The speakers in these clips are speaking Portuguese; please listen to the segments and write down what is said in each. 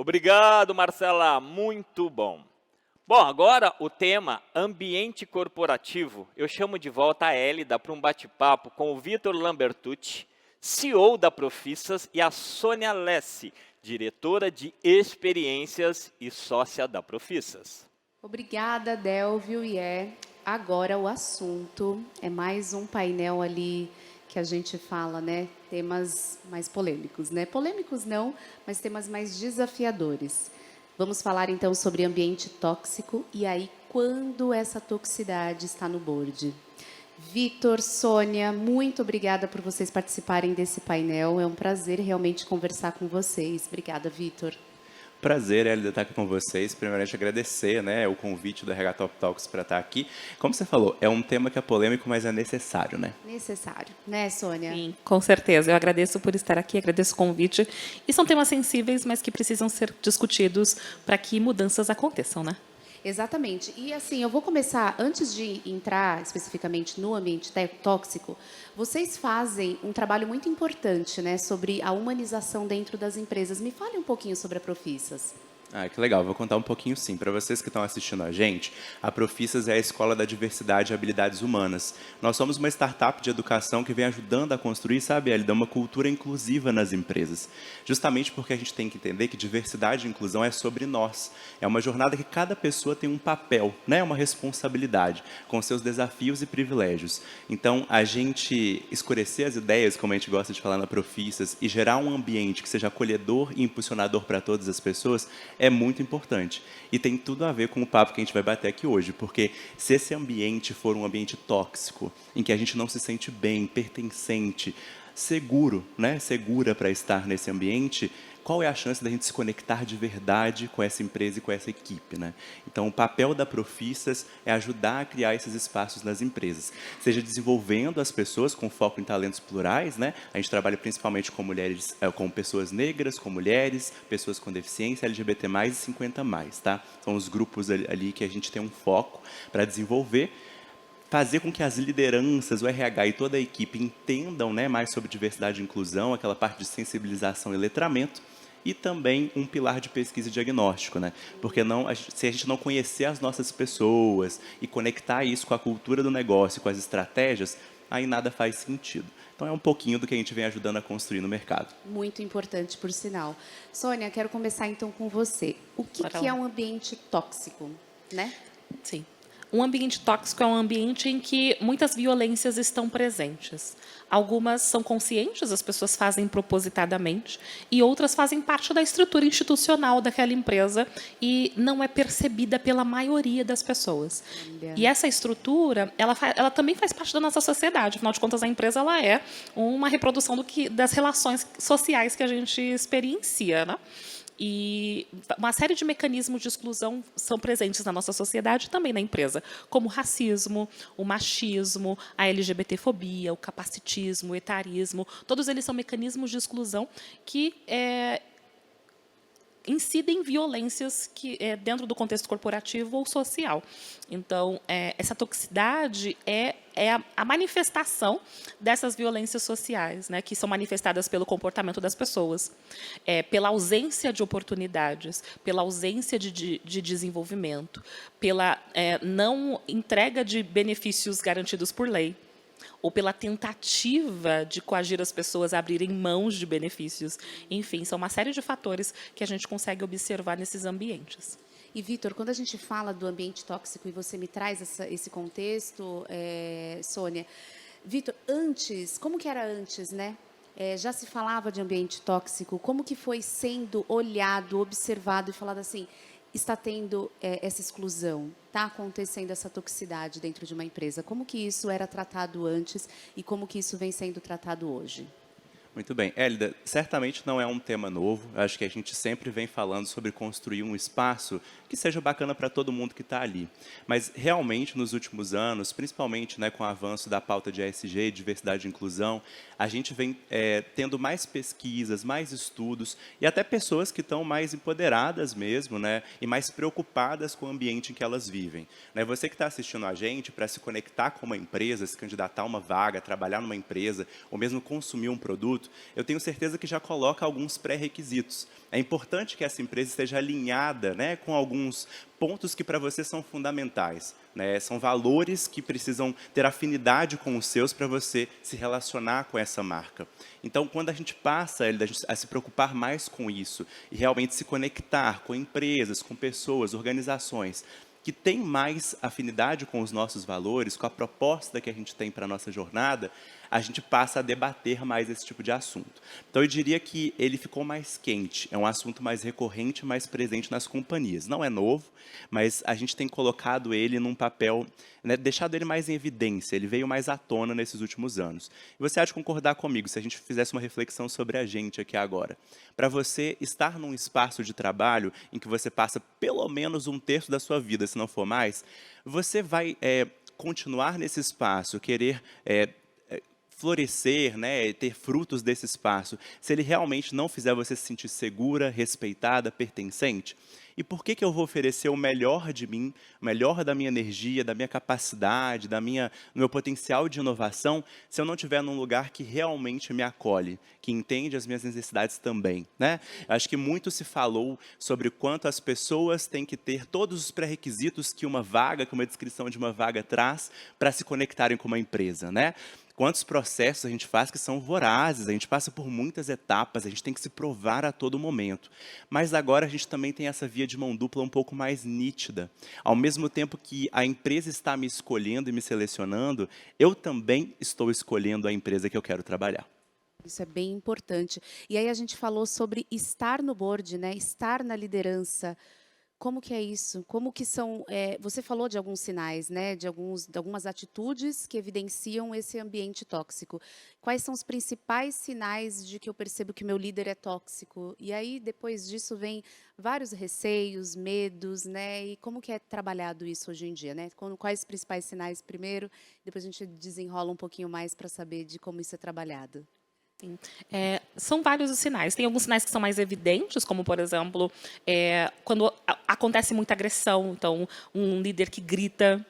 Obrigado, Marcela. Muito bom. Bom, agora o tema ambiente corporativo. Eu chamo de volta a Hélida para um bate-papo com o Vitor Lambertucci, CEO da Profissas, e a Sônia Lessi, diretora de experiências e sócia da Profissas. Obrigada, Delvio, e agora o assunto é mais um painel ali que a gente fala, né, temas mais polêmicos, né? Polêmicos não, mas temas mais desafiadores. Vamos falar então sobre ambiente tóxico e aí quando essa toxicidade está no board. Vitor, Sônia, muito obrigada por vocês participarem desse painel. É um prazer realmente conversar com vocês. Obrigada, Vitor. Prazer, Hélida, estar aqui com vocês. Primeiramente, agradecer, o convite do RH Top Talks para estar aqui. Como você falou, é um tema que é polêmico, mas é necessário, né? Necessário, né, Sônia? Sim, com certeza. Eu agradeço por estar aqui, agradeço o convite. E são temas sensíveis, mas que precisam ser discutidos para que mudanças aconteçam, né? Exatamente. E assim, eu vou começar, antes de entrar especificamente no ambiente tóxico, vocês fazem um trabalho muito importante, né, sobre a humanização dentro das empresas. Me fale um pouquinho sobre a Profissas. Ah, que legal. Vou contar um pouquinho, sim. Para vocês que estão assistindo a gente, a Profissas é a Escola da Diversidade e Habilidades Humanas. Nós somos uma startup de educação que vem ajudando a construir, sabe, Hélida, uma cultura inclusiva nas empresas. Justamente porque a gente tem que entender que diversidade e inclusão é sobre nós. É uma jornada que cada pessoa tem um papel, né, uma responsabilidade, com seus desafios e privilégios. Então, a gente escurecer as ideias, como a gente gosta de falar na Profissas, e gerar um ambiente que seja acolhedor e impulsionador para todas as pessoas, é muito importante. E tem tudo a ver com o papo que a gente vai bater aqui hoje, porque se esse ambiente for um ambiente tóxico, em que a gente não se sente bem, pertencente, seguro, né, segura para estar nesse ambiente, qual é a chance da gente se conectar de verdade com essa empresa e com essa equipe, né? Então, o papel da Profissas é ajudar a criar esses espaços nas empresas, seja desenvolvendo as pessoas com foco em talentos plurais, né? A gente trabalha principalmente com mulheres, com pessoas negras, com mulheres, pessoas com deficiência, LGBT+, e 50+, tá? São os grupos ali que a gente tem um foco para desenvolver, fazer com que as lideranças, o RH e toda a equipe entendam, né, mais sobre diversidade e inclusão, aquela parte de sensibilização e letramento, e também um pilar de pesquisa e diagnóstico, né? Porque se a gente não conhecer as nossas pessoas e conectar isso com a cultura do negócio, com as estratégias, aí nada faz sentido. Então é um pouquinho do que a gente vem ajudando a construir no mercado. Muito importante, por sinal. Sônia, quero começar então com você. O que é um ambiente tóxico, né? Sim. Um ambiente tóxico é um ambiente em que muitas violências estão presentes. Algumas são conscientes, as pessoas fazem propositadamente, e outras fazem parte da estrutura institucional daquela empresa e não é percebida pela maioria das pessoas. E essa estrutura, ela também faz parte da nossa sociedade. Afinal de contas, a empresa ela é uma reprodução das relações sociais que a gente experiencia, né? E uma série de mecanismos de exclusão são presentes na nossa sociedade e também na empresa, como o racismo, o machismo, a LGBTfobia, o capacitismo, o etarismo. Todos eles são mecanismos de exclusão que incidem violências dentro do contexto corporativo ou social. Então, essa toxicidade é a manifestação dessas violências sociais, né, que são manifestadas pelo comportamento das pessoas, pela ausência de oportunidades, pela ausência de desenvolvimento, pela não entrega de benefícios garantidos por lei, ou pela tentativa de coagir as pessoas a abrirem mãos de benefícios. Enfim, são uma série de fatores que a gente consegue observar nesses ambientes. E, Vitor, quando a gente fala do ambiente tóxico, e você me traz esse contexto, Sônia, Vitor, antes, como que era antes, né? Já se falava de ambiente tóxico, como que foi sendo olhado, observado e falado assim, está tendo essa exclusão, está acontecendo essa toxicidade dentro de uma empresa? Como que isso era tratado antes e como que isso vem sendo tratado hoje? Muito bem. Hélida, certamente não é um tema novo. Acho que a gente sempre vem falando sobre construir um espaço que seja bacana para todo mundo que está ali. Mas, realmente, nos últimos anos, principalmente, né, com o avanço da pauta de ESG, diversidade e inclusão, a gente vem tendo mais pesquisas, mais estudos, e até pessoas que estão mais empoderadas mesmo, né, e mais preocupadas com o ambiente em que elas vivem. Né, você que está assistindo a gente, para se conectar com uma empresa, se candidatar a uma vaga, trabalhar numa empresa, ou mesmo consumir um produto, produto, eu tenho certeza que já coloca alguns pré-requisitos. É importante que essa empresa esteja alinhada, né, com alguns pontos que para você são fundamentais, né? São valores que precisam ter afinidade com os seus para você se relacionar com essa marca. Então, quando a gente passa a se preocupar mais com isso e realmente se conectar com empresas, com pessoas, organizações que têm mais afinidade com os nossos valores, com a proposta que a gente tem para a nossa jornada, a gente passa a debater mais esse tipo de assunto. Então, eu diria que ele ficou mais quente, é um assunto mais recorrente, mais presente nas companhias. Não é novo, mas a gente tem colocado ele num papel, né, deixado ele mais em evidência, ele veio mais à tona nesses últimos anos. E você há de concordar comigo, se a gente fizesse uma reflexão sobre a gente aqui agora. Para você estar num espaço de trabalho em que você passa pelo menos um terço da sua vida, se não for mais, você vai continuar nesse espaço, querer florescer, né, ter frutos desse espaço, se ele realmente não fizer você se sentir segura, respeitada, pertencente? E por que eu vou oferecer o melhor de mim, o melhor da minha energia, da minha capacidade, do meu potencial de inovação, se eu não estiver num lugar que realmente me acolhe, que entende as minhas necessidades também, né? Acho que muito se falou sobre quanto as pessoas têm que ter todos os pré-requisitos que uma descrição de uma vaga traz para se conectarem com uma empresa, né? Quantos processos a gente faz que são vorazes, a gente passa por muitas etapas, a gente tem que se provar a todo momento. Mas agora a gente também tem essa via de mão dupla um pouco mais nítida. Ao mesmo tempo que a empresa está me escolhendo e me selecionando, eu também estou escolhendo a empresa que eu quero trabalhar. Isso é bem importante. E aí a gente falou sobre estar no board, né? Estar na liderança. Como que é isso? Como que são? Você falou de alguns sinais, né? De algumas atitudes que evidenciam esse ambiente tóxico. Quais são os principais sinais de que eu percebo que meu líder é tóxico? E aí depois disso vem vários receios, medos, né? E como que é trabalhado isso hoje em dia, né? Quais os principais sinais primeiro? Depois a gente desenrola um pouquinho mais para saber de como isso é trabalhado. Sim. São vários os sinais. Tem alguns sinais que são mais evidentes, como, por exemplo, quando acontece muita agressão. Então, um líder que grita,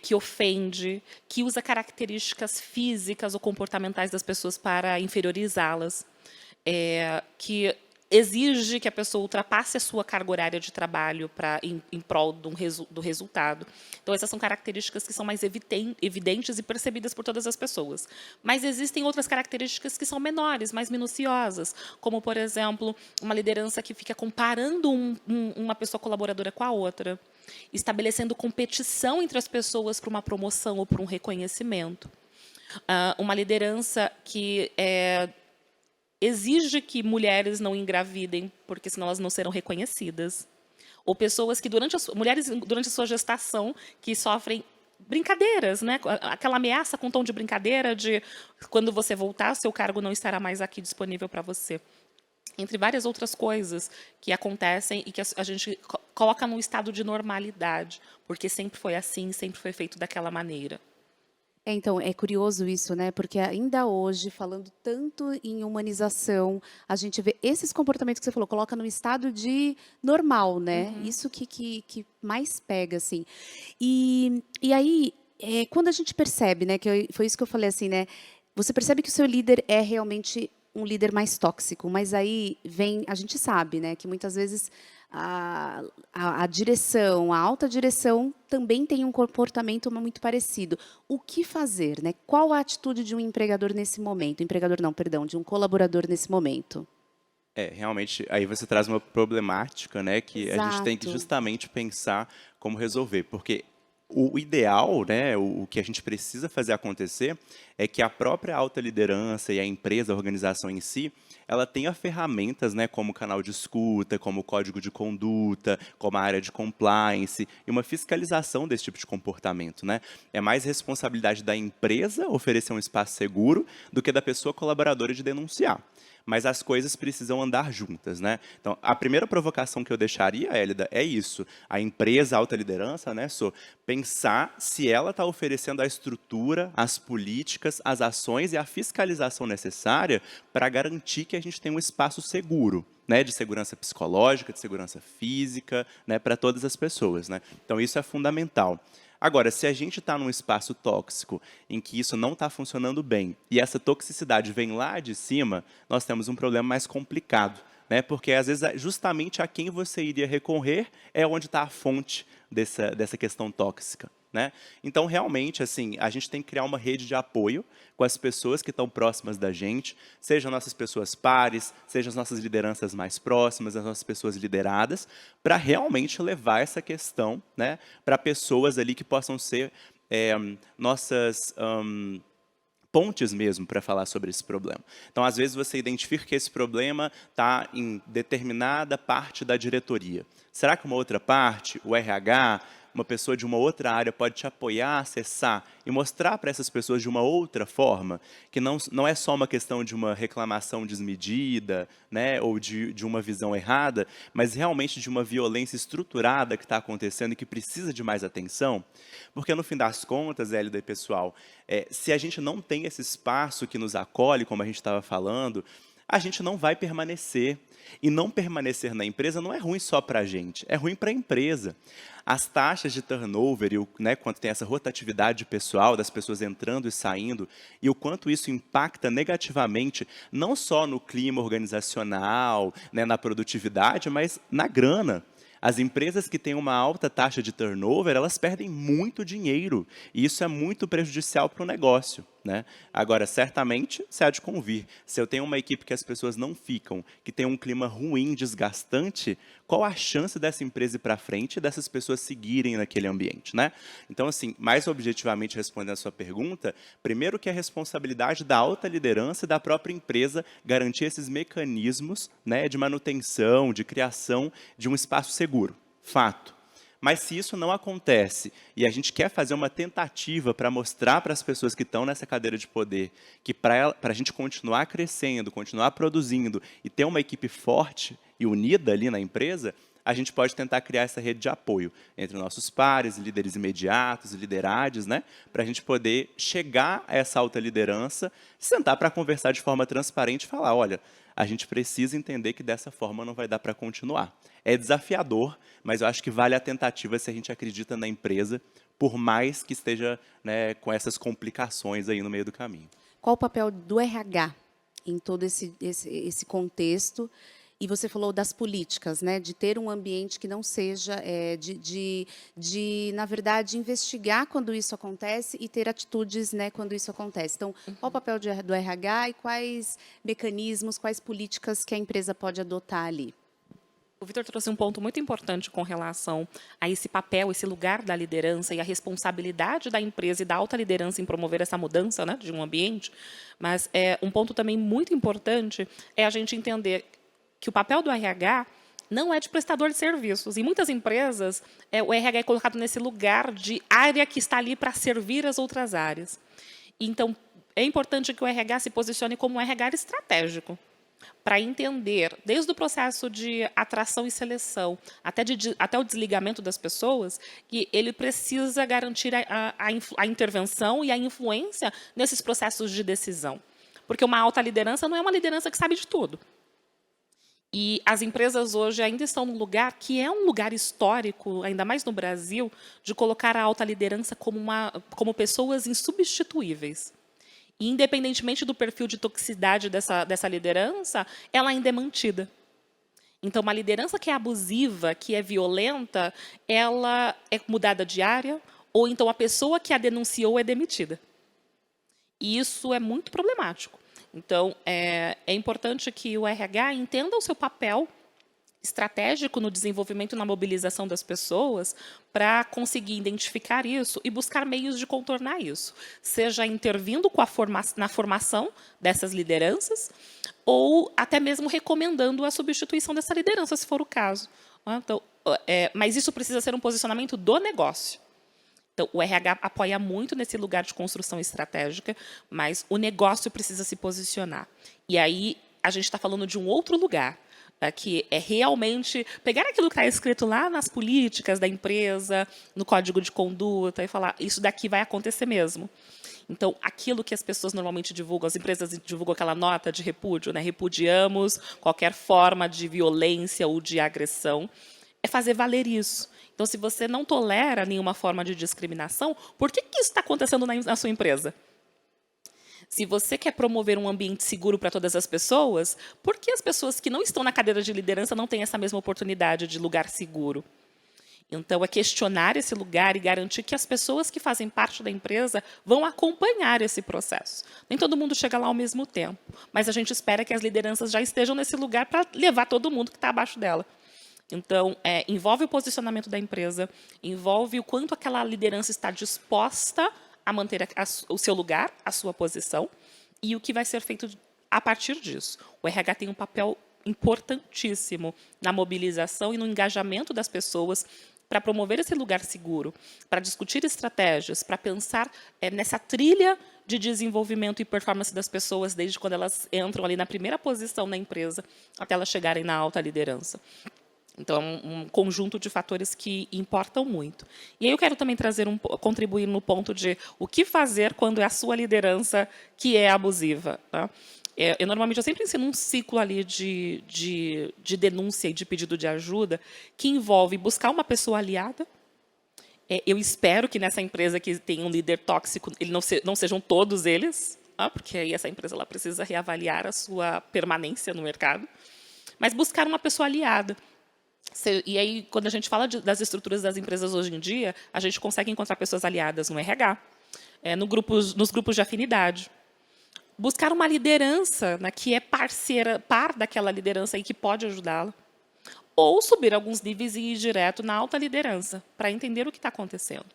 que ofende, que usa características físicas ou comportamentais das pessoas para inferiorizá-las, que exige que a pessoa ultrapasse a sua carga horária de trabalho em prol do resultado. Então, essas são características que são mais evidentes e percebidas por todas as pessoas. Mas existem outras características que são menores, mais minuciosas, como, por exemplo, uma liderança que fica comparando uma pessoa colaboradora com a outra, estabelecendo competição entre as pessoas para uma promoção ou para um reconhecimento. Uma liderança que exige que mulheres não engravidem, porque senão elas não serão reconhecidas. Ou pessoas que, mulheres durante a sua gestação, que sofrem brincadeiras, né? Aquela ameaça com tom de brincadeira de quando você voltar, seu cargo não estará mais aqui disponível para você. Entre várias outras coisas que acontecem e que a gente coloca num estado de normalidade, porque sempre foi assim, sempre foi feito daquela maneira. Então, é curioso isso, né? Porque ainda hoje, falando tanto em humanização, a gente vê esses comportamentos que você falou, coloca no estado de normal, né? Isso que mais pega, assim. E aí, quando a gente percebe, né? Foi isso que eu falei, assim, né? Você percebe que o seu líder é realmente um líder mais tóxico, mas aí a gente sabe, né? Que muitas vezes a direção, a alta direção também tem um comportamento muito parecido. O que fazer, né? Qual a atitude de um empregador nesse momento? Empregador não, perdão, de um colaborador nesse momento? Realmente, aí você traz uma problemática, né, que a gente tem que Exato. justamente pensar como resolver, porque o ideal, né, o que a gente precisa fazer acontecer é que a própria alta liderança e a empresa, a organização em si, ela tenha ferramentas, né, como canal de escuta, como código de conduta, como a área de compliance e uma fiscalização desse tipo de comportamento, né? É mais responsabilidade da empresa oferecer um espaço seguro do que da pessoa colaboradora de denunciar. Mas as coisas precisam andar juntas, né? Então, a primeira provocação que eu deixaria, Hélida, é isso. A empresa, a alta liderança, né, pensar se ela está oferecendo a estrutura, as políticas, as ações e a fiscalização necessária para garantir que a gente tem um espaço seguro, né, de segurança psicológica, de segurança física, né, para todas as pessoas, né? Então, isso é fundamental. Agora, se a gente está num espaço tóxico em que isso não está funcionando bem e essa toxicidade vem lá de cima, nós temos um problema mais complicado, né? Porque, às vezes, justamente a quem você iria recorrer é onde está a fonte dessa questão tóxica, né? Então, realmente, assim, a gente tem que criar uma rede de apoio com as pessoas que estão próximas da gente, sejam nossas pessoas pares, sejam as nossas lideranças mais próximas, as nossas pessoas lideradas, para realmente levar essa questão, né, para pessoas ali que possam ser nossas pontes mesmo para falar sobre esse problema. Então, às vezes, você identifica que esse problema está em determinada parte da diretoria. Será que uma outra parte, o RH, uma pessoa de uma outra área pode te apoiar, acessar e mostrar para essas pessoas de uma outra forma, que não é só uma questão de uma reclamação desmedida, né, ou de uma visão errada, mas realmente de uma violência estruturada que está acontecendo e que precisa de mais atenção? Porque, no fim das contas, Hélida e pessoal, se a gente não tem esse espaço que nos acolhe, como a gente estava falando, a gente não vai permanecer. E não permanecer na empresa não é ruim só para a gente, é ruim para a empresa. As taxas de turnover, né, quando tem essa rotatividade pessoal, das pessoas entrando e saindo, e o quanto isso impacta negativamente, não só no clima organizacional, né, na produtividade, mas na grana. As empresas que têm uma alta taxa de turnover, elas perdem muito dinheiro, e isso é muito prejudicial para o negócio, né? Agora, certamente, se há de convir, se eu tenho uma equipe que as pessoas não ficam, que tem um clima ruim, desgastante, qual a chance dessa empresa ir para frente e dessas pessoas seguirem naquele ambiente, né? Então, assim, mais objetivamente respondendo a sua pergunta, primeiro que a responsabilidade da alta liderança e da própria empresa garantir esses mecanismos, né, de manutenção, de criação de um espaço seguro, fato. Mas se isso não acontece e a gente quer fazer uma tentativa para mostrar para as pessoas que estão nessa cadeira de poder que para a gente continuar crescendo, continuar produzindo e ter uma equipe forte e unida ali na empresa, a gente pode tentar criar essa rede de apoio entre nossos pares, líderes imediatos, liderades, né, para a gente poder chegar a essa alta liderança, sentar para conversar de forma transparente e falar, olha, a gente precisa entender que dessa forma não vai dar para continuar. É desafiador, mas eu acho que vale a tentativa se a gente acredita na empresa, por mais que esteja, né, com essas complicações aí no meio do caminho. Qual o papel do RH em todo esse contexto? E você falou das políticas, né, de ter um ambiente que não seja, na verdade, investigar quando isso acontece e ter atitudes, né, quando isso acontece. Então, qual o papel do RH e quais mecanismos, quais políticas que a empresa pode adotar ali? O Vitor trouxe um ponto muito importante com relação a esse papel, esse lugar da liderança e a responsabilidade da empresa e da alta liderança em promover essa mudança, né, de um ambiente. Mas um ponto também muito importante é a gente entender que o papel do RH não é de prestador de serviços. Em muitas empresas, o RH é colocado nesse lugar de área que está ali para servir as outras áreas. Então, é importante que o RH se posicione como um RH estratégico, para entender, desde o processo de atração e seleção até o desligamento das pessoas, que ele precisa garantir a intervenção e a influência nesses processos de decisão. Porque uma alta liderança não é uma liderança que sabe de tudo. E as empresas hoje ainda estão num lugar que é um lugar histórico, ainda mais no Brasil, de colocar a alta liderança como pessoas insubstituíveis. E, independentemente do perfil de toxicidade dessa liderança, ela ainda é mantida. Então, uma liderança que é abusiva, que é violenta, ela é mudada de área, ou então a pessoa que a denunciou é demitida. E isso é muito problemático. Então, é importante que o RH entenda o seu papel estratégico no desenvolvimento e na mobilização das pessoas para conseguir identificar isso e buscar meios de contornar isso, seja intervindo na formação dessas lideranças ou até mesmo recomendando a substituição dessa liderança, se for o caso. Então, mas isso precisa ser um posicionamento do negócio. Então, o RH apoia muito nesse lugar de construção estratégica, mas o negócio precisa se posicionar. E aí, a gente está falando de um outro lugar, que é realmente pegar aquilo que está escrito lá nas políticas da empresa, no código de conduta, e falar, isso daqui vai acontecer mesmo. Então, aquilo que as pessoas normalmente divulgam, as empresas divulgam aquela nota de repúdio, né? Repudiamos qualquer forma de violência ou de agressão. é fazer valer isso. Então, se você não tolera nenhuma forma de discriminação, por que isso está acontecendo na sua empresa? Se você quer promover um ambiente seguro para todas as pessoas, por que as pessoas que não estão na cadeira de liderança não têm essa mesma oportunidade de lugar seguro? Então, é questionar esse lugar e garantir que as pessoas que fazem parte da empresa vão acompanhar esse processo. Nem todo mundo chega lá ao mesmo tempo, mas a gente espera que as lideranças já estejam nesse lugar para levar todo mundo que está abaixo dela. Então, envolve o posicionamento da empresa, envolve o quanto aquela liderança está disposta a manter o seu lugar, a sua posição, e o que vai ser feito a partir disso. O RH tem um papel importantíssimo na mobilização e no engajamento das pessoas para promover esse lugar seguro, para discutir estratégias, para pensar nessa trilha de desenvolvimento e performance das pessoas desde quando elas entram ali na primeira posição na empresa até elas chegarem na alta liderança. Então, é um conjunto de fatores que importam muito. E aí eu quero também contribuir no ponto de o que fazer quando é a sua liderança que é abusiva. Tá? Eu sempre ensino um ciclo ali de denúncia e de pedido de ajuda que envolve buscar uma pessoa aliada. Eu espero que nessa empresa que tem um líder tóxico, não sejam todos eles, tá? Porque aí essa empresa ela precisa reavaliar a sua permanência no mercado. Mas buscar uma pessoa aliada. E aí, quando a gente fala das estruturas das empresas hoje em dia, a gente consegue encontrar pessoas aliadas no RH, nos grupos de afinidade. Buscar uma liderança, né, que é par daquela liderança e que pode ajudá-la. Ou subir alguns níveis e ir direto na alta liderança, para entender o que está acontecendo.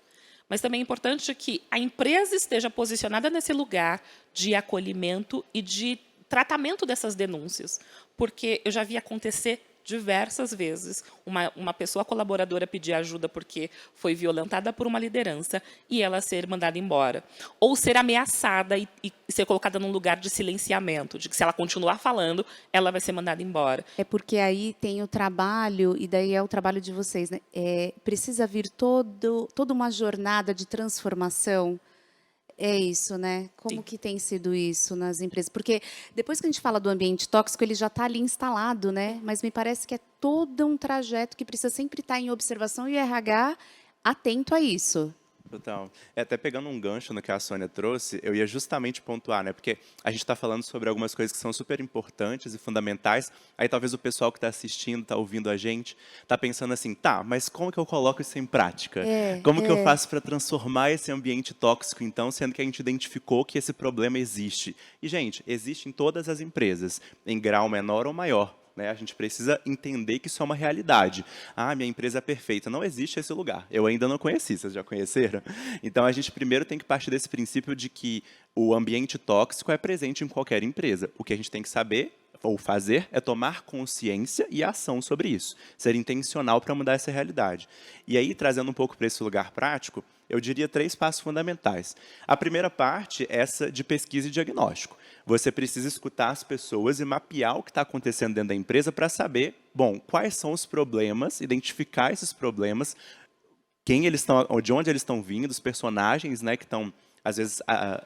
Mas também é importante que a empresa esteja posicionada nesse lugar de acolhimento e de tratamento dessas denúncias. Porque eu já vi acontecer diversas vezes uma pessoa colaboradora pedir ajuda porque foi violentada por uma liderança e ela ser mandada embora. Ou ser ameaçada e ser colocada num lugar de silenciamento, de que se ela continuar falando, ela vai ser mandada embora. É porque aí tem o trabalho, e daí é o trabalho de vocês, né? Precisa vir toda uma jornada de transformação. É isso, né? Como Sim. que tem sido isso nas empresas? Porque depois que a gente fala do ambiente tóxico, ele já está ali instalado, né? Mas me parece que é todo um trajeto que precisa sempre estar em observação e o RH atento a isso. Total. Até pegando um gancho no que a Sônia trouxe, eu ia justamente pontuar, né? Porque a gente está falando sobre algumas coisas que são super importantes e fundamentais. Aí talvez o pessoal que está assistindo, está ouvindo a gente, está pensando assim, tá, mas como que eu coloco isso em prática? Como que eu faço para transformar esse ambiente tóxico, então, sendo que a gente identificou que esse problema existe? E, gente, existe em todas as empresas, em grau menor ou maior. Né? A gente precisa entender que isso é uma realidade. Ah, minha empresa é perfeita. Não existe esse lugar. Eu ainda não conheci. Vocês já conheceram? Então, a gente primeiro tem que partir desse princípio de que o ambiente tóxico é presente em qualquer empresa. O que a gente tem que saber ou fazer é tomar consciência e ação sobre isso. Ser intencional para mudar essa realidade. E aí, trazendo um pouco para esse lugar prático, eu diria 3 passos fundamentais. A primeira parte é essa de pesquisa e diagnóstico. Você precisa escutar as pessoas e mapear o que está acontecendo dentro da empresa para saber, bom, quais são os problemas, identificar esses problemas, quem eles estão, de onde eles estão vindo, os personagens, né, que estão às vezes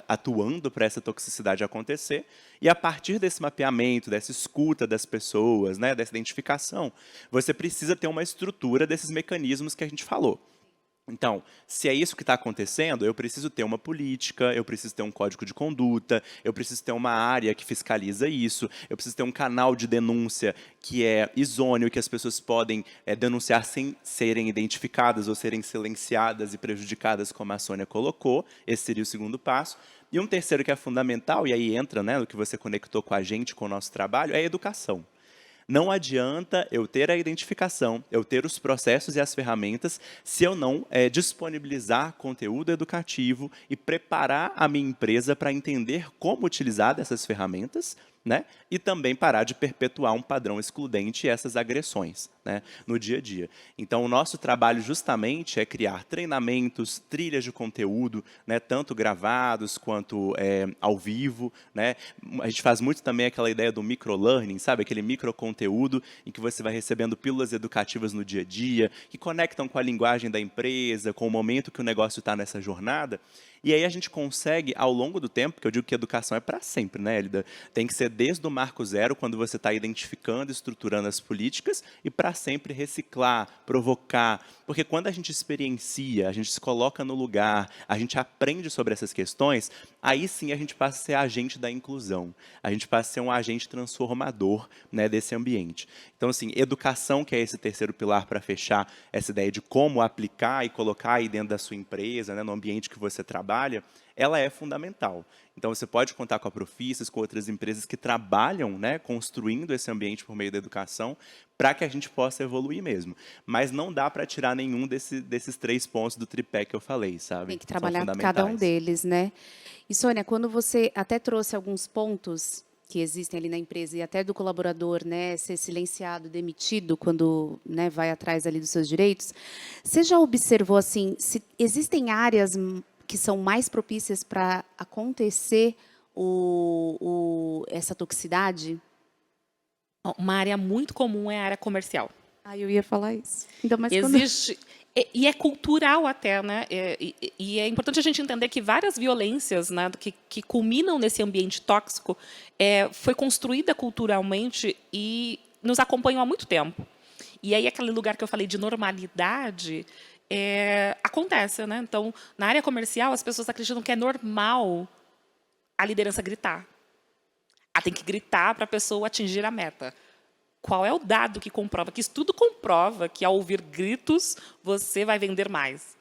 atuando para essa toxicidade acontecer, e a partir desse mapeamento, dessa escuta das pessoas, né, dessa identificação, você precisa ter uma estrutura desses mecanismos que a gente falou. Então, se é isso que está acontecendo, eu preciso ter uma política, eu preciso ter um código de conduta, eu preciso ter uma área que fiscaliza isso, eu preciso ter um canal de denúncia que é isôneo, que as pessoas podem denunciar sem serem identificadas ou serem silenciadas e prejudicadas, como a Sônia colocou. Esse seria o segundo passo. E um terceiro que é fundamental, e aí entra, né, no que você conectou com a gente, com o nosso trabalho, é a educação. Não adianta eu ter a identificação, eu ter os processos e as ferramentas, se eu não disponibilizar conteúdo educativo e preparar a minha empresa para entender como utilizar dessas ferramentas, né? E também parar de perpetuar um padrão excludente e essas agressões, né, no dia a dia. Então, o nosso trabalho justamente é criar treinamentos, trilhas de conteúdo, né, tanto gravados quanto ao vivo. Né? A gente faz muito também aquela ideia do microlearning, sabe? Aquele microconteúdo em que você vai recebendo pílulas educativas no dia a dia, que conectam com a linguagem da empresa, com o momento que o negócio está nessa jornada. E aí a gente consegue, ao longo do tempo, porque eu digo que a educação é para sempre, né, Elida? Tem que ser desde o marco zero, quando você está identificando, estruturando as políticas, e para sempre reciclar, provocar. Porque quando a gente experiencia, a gente se coloca no lugar, a gente aprende sobre essas questões, aí sim a gente passa a ser agente da inclusão. A gente passa a ser um agente transformador, né, desse ambiente. Então, assim, educação, que é esse terceiro pilar para fechar essa ideia de como aplicar e colocar aí dentro da sua empresa, né, no ambiente que você trabalha, ela é fundamental. Então, você pode contar com a Profissas, com outras empresas que trabalham, né, construindo esse ambiente por meio da educação, para que a gente possa evoluir mesmo. Mas não dá para tirar nenhum desses 3 pontos do tripé que eu falei, sabe? Tem que São trabalhar cada um fundamentais. deles, né? E, Sônia, quando você até trouxe alguns pontos que existem ali na empresa e até do colaborador, né, ser silenciado, demitido quando, né, vai atrás ali dos seus direitos, você já observou, assim, se existem áreas que são mais propícias para acontecer essa toxicidade? Uma área muito comum é a área comercial. Ah, eu ia falar isso. Ainda mais quando... Existe, e é cultural até, né? E é importante a gente entender que várias violências, né, que culminam nesse ambiente tóxico, foi construída culturalmente e nos acompanham há muito tempo. E aí aquele lugar que eu falei de normalidade acontece, né? Então, na área comercial, as pessoas acreditam que é normal a liderança gritar. Tem que gritar para a pessoa atingir a meta. Qual é o dado que comprova? Que estudo comprova que, ao ouvir gritos, você vai vender mais.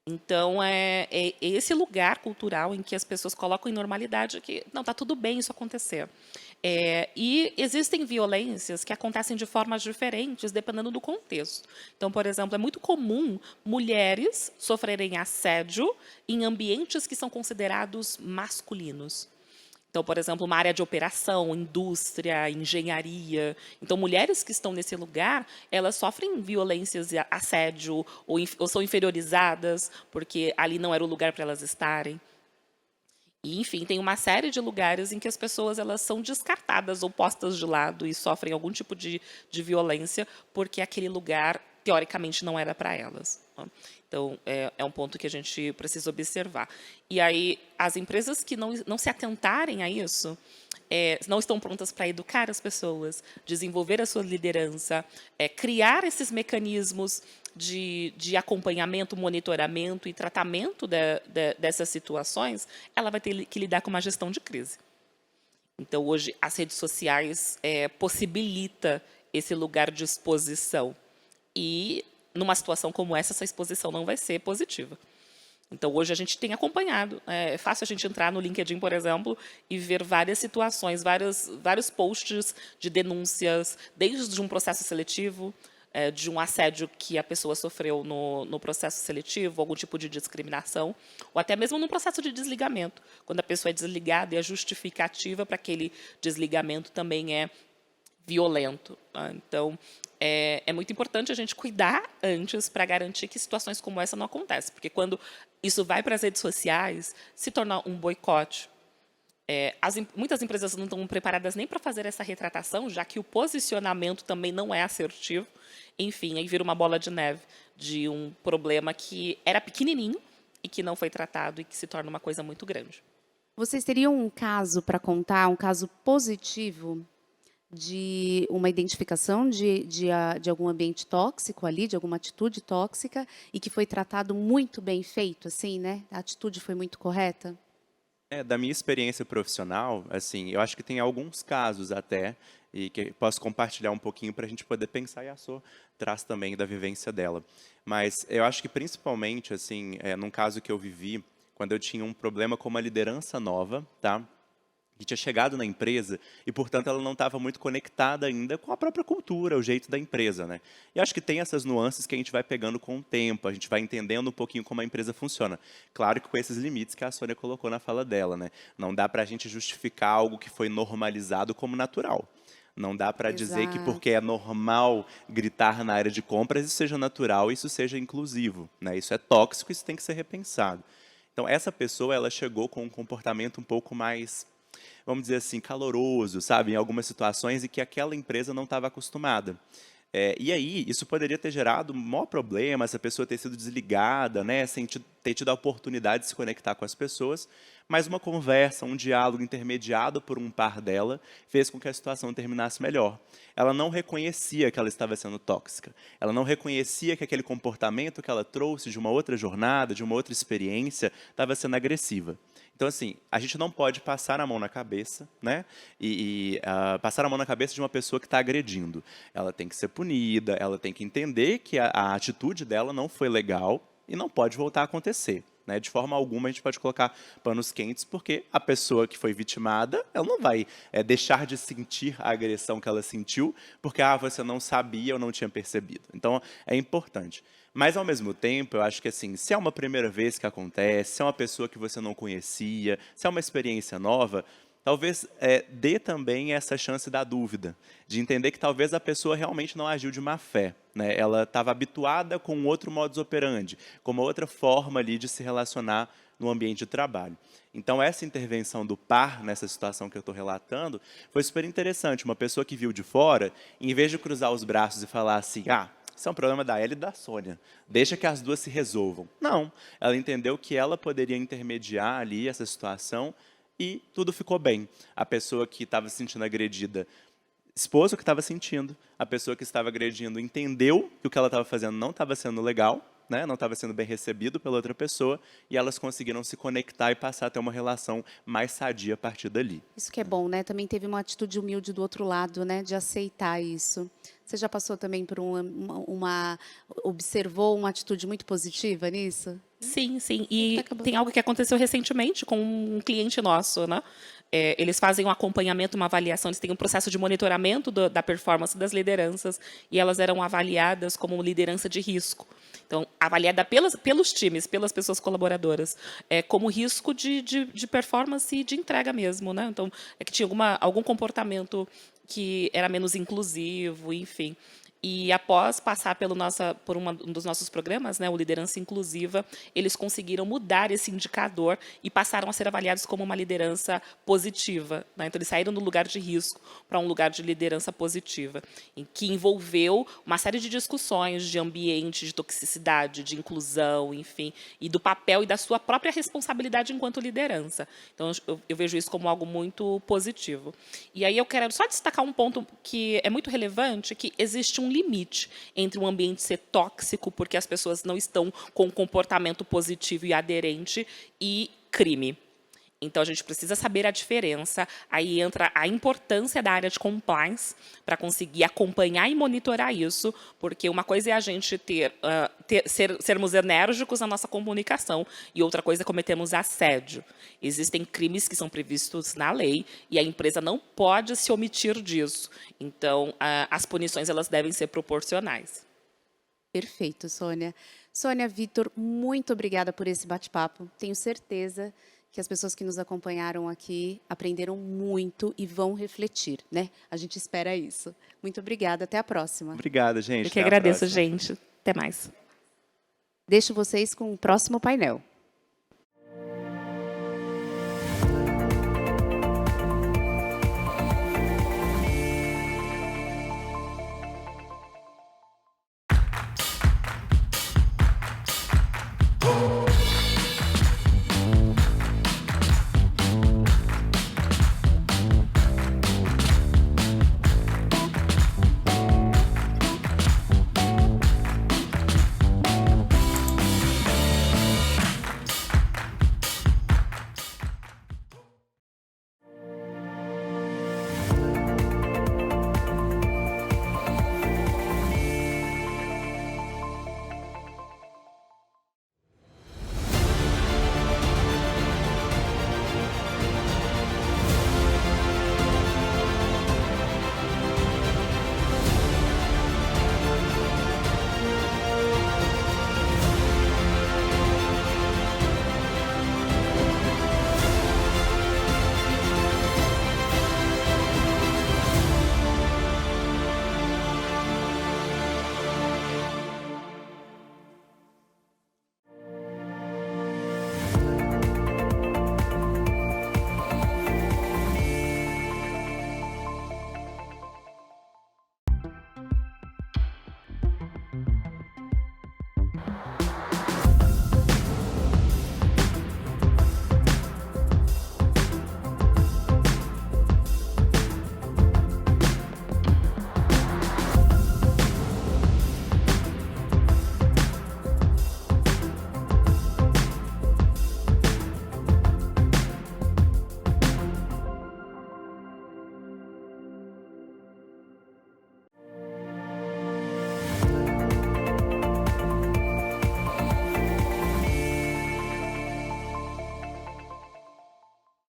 Então, é esse lugar cultural em que as pessoas colocam em normalidade que, não, está tudo bem isso acontecer. E existem violências que acontecem de formas diferentes, dependendo do contexto. Então, por exemplo, é muito comum mulheres sofrerem assédio em ambientes que são considerados masculinos. Então, por exemplo, uma área de operação, indústria, engenharia. Então, mulheres que estão nesse lugar, elas sofrem violências, assédio, ou são inferiorizadas, porque ali não era o lugar para elas estarem. E, enfim, tem uma série de lugares em que as pessoas elas são descartadas ou postas de lado e sofrem algum tipo de violência, porque aquele lugar, teoricamente, não era para elas. Então, é um ponto que a gente precisa observar. E aí, as empresas que não se atentarem a isso, não estão prontas para educar as pessoas, desenvolver a sua liderança, criar esses mecanismos de acompanhamento, monitoramento e tratamento dessas situações, ela vai ter que lidar com uma gestão de crise. Então, hoje, as redes sociais possibilitam esse lugar de exposição. E, numa situação como essa exposição não vai ser positiva. Então, hoje a gente tem acompanhado. É fácil a gente entrar no LinkedIn, por exemplo, e ver várias situações, vários posts de denúncias, desde um processo seletivo, de um assédio que a pessoa sofreu no processo seletivo, algum tipo de discriminação, ou até mesmo no processo de desligamento, quando a pessoa é desligada e a justificativa para aquele desligamento também é violento. Então, é muito importante a gente cuidar antes para garantir que situações como essa não acontecem. Porque quando isso vai para as redes sociais, se torna um boicote. Muitas empresas não estão preparadas nem para fazer essa retratação, já que o posicionamento também não é assertivo. Enfim, aí vira uma bola de neve de um problema que era pequenininho e que não foi tratado e que se torna uma coisa muito grande. Vocês teriam um caso para contar, um caso positivo de uma identificação de algum ambiente tóxico ali, de alguma atitude tóxica, e que foi tratado muito bem feito, assim, né? A atitude foi muito correta? Da minha experiência profissional, assim, eu acho que tem alguns casos até, e que posso compartilhar um pouquinho para a gente poder pensar, e a Sô traz também da vivência dela. Mas eu acho que principalmente, assim, num caso que eu vivi, quando eu tinha um problema com uma liderança nova, tá? Que tinha chegado na empresa e, portanto, ela não estava muito conectada ainda com a própria cultura, o jeito da empresa, né? E acho que tem essas nuances que a gente vai pegando com o tempo, a gente vai entendendo um pouquinho como a empresa funciona. Claro que com esses limites que a Sônia colocou na fala dela, né? Não dá para a gente justificar algo que foi normalizado como natural. Não dá para dizer que porque é normal gritar na área de compras, isso seja natural, isso seja inclusivo, né? Isso é tóxico, isso tem que ser repensado. Então, essa pessoa, ela chegou com um comportamento um pouco mais, vamos dizer assim, caloroso, sabe? Em algumas situações em que aquela empresa não estava acostumada. E aí, isso poderia ter gerado um maior problema, essa pessoa ter sido desligada, né, sem ter tido a oportunidade de se conectar com as pessoas, mas uma conversa, um diálogo intermediado por um par dela, fez com que a situação terminasse melhor. Ela não reconhecia que ela estava sendo tóxica, ela não reconhecia que aquele comportamento que ela trouxe de uma outra jornada, de uma outra experiência, estava sendo agressiva. Então, assim, a gente não pode passar a mão na cabeça, né? Passar a mão na cabeça de uma pessoa que está agredindo. Ela tem que ser punida, ela tem que entender que a atitude dela não foi legal e não pode voltar a acontecer. Né? De forma alguma, a gente pode colocar panos quentes, porque a pessoa que foi vitimada, ela não vai deixar de sentir a agressão que ela sentiu, porque você não sabia ou não tinha percebido. Então, é importante. Mas, ao mesmo tempo, eu acho que, assim, se é uma primeira vez que acontece, se é uma pessoa que você não conhecia, se é uma experiência nova, talvez dê também essa chance da dúvida, de entender que talvez a pessoa realmente não agiu de má fé. Né? Ela estava habituada com outro modus operandi, com uma outra forma ali de se relacionar no ambiente de trabalho. Então, essa intervenção do par, nessa situação que eu estou relatando, foi super interessante. Uma pessoa que viu de fora, em vez de cruzar os braços e falar assim, isso é um problema da Ellie e da Sônia. Deixa que as duas se resolvam. Não. Ela entendeu que ela poderia intermediar ali essa situação e tudo ficou bem. A pessoa que estava se sentindo agredida expôs o que estava sentindo. A pessoa que estava agredindo entendeu que o que ela estava fazendo não estava sendo legal, né? Não estava sendo bem recebido pela outra pessoa, e elas conseguiram se conectar e passar a ter uma relação mais sadia a partir dali. Isso que é bom, né? Também teve uma atitude humilde do outro lado, né? De aceitar isso. Você já passou também por observou uma atitude muito positiva nisso? Sim, sim. E tem algo que aconteceu recentemente com um cliente nosso, né? Eles fazem um acompanhamento, uma avaliação, eles têm um processo de monitoramento da performance das lideranças, e elas eram avaliadas como liderança de risco. Então, avaliada pelos times, pelas pessoas colaboradoras, como risco de performance e de entrega mesmo. Né? Então, que tinha algum comportamento que era menos inclusivo, enfim. E após passar por um dos nossos programas, né, o Liderança Inclusiva, eles conseguiram mudar esse indicador e passaram a ser avaliados como uma liderança positiva. Né? Então, eles saíram do lugar de risco para um lugar de liderança positiva, em que envolveu uma série de discussões de ambiente, de toxicidade, de inclusão, enfim, e do papel e da sua própria responsabilidade enquanto liderança. Então, eu vejo isso como algo muito positivo. E aí eu quero só destacar um ponto que é muito relevante, que existe um limite entre um ambiente ser tóxico, porque as pessoas não estão com um comportamento positivo e aderente, e crime. Então, a gente precisa saber a diferença. Aí entra a importância da área de compliance para conseguir acompanhar e monitorar isso, porque uma coisa é a gente sermos enérgicos na nossa comunicação e outra coisa é cometermos assédio. Existem crimes que são previstos na lei e a empresa não pode se omitir disso. Então, as punições elas devem ser proporcionais. Perfeito, Sônia. Sônia, Vitor, muito obrigada por esse bate-papo. Tenho certeza que as pessoas que nos acompanharam aqui aprenderam muito e vão refletir, né? A gente espera isso. Muito obrigada, até a próxima. Obrigada, gente. Eu que agradeço, gente. Até mais. Deixo vocês com o próximo painel.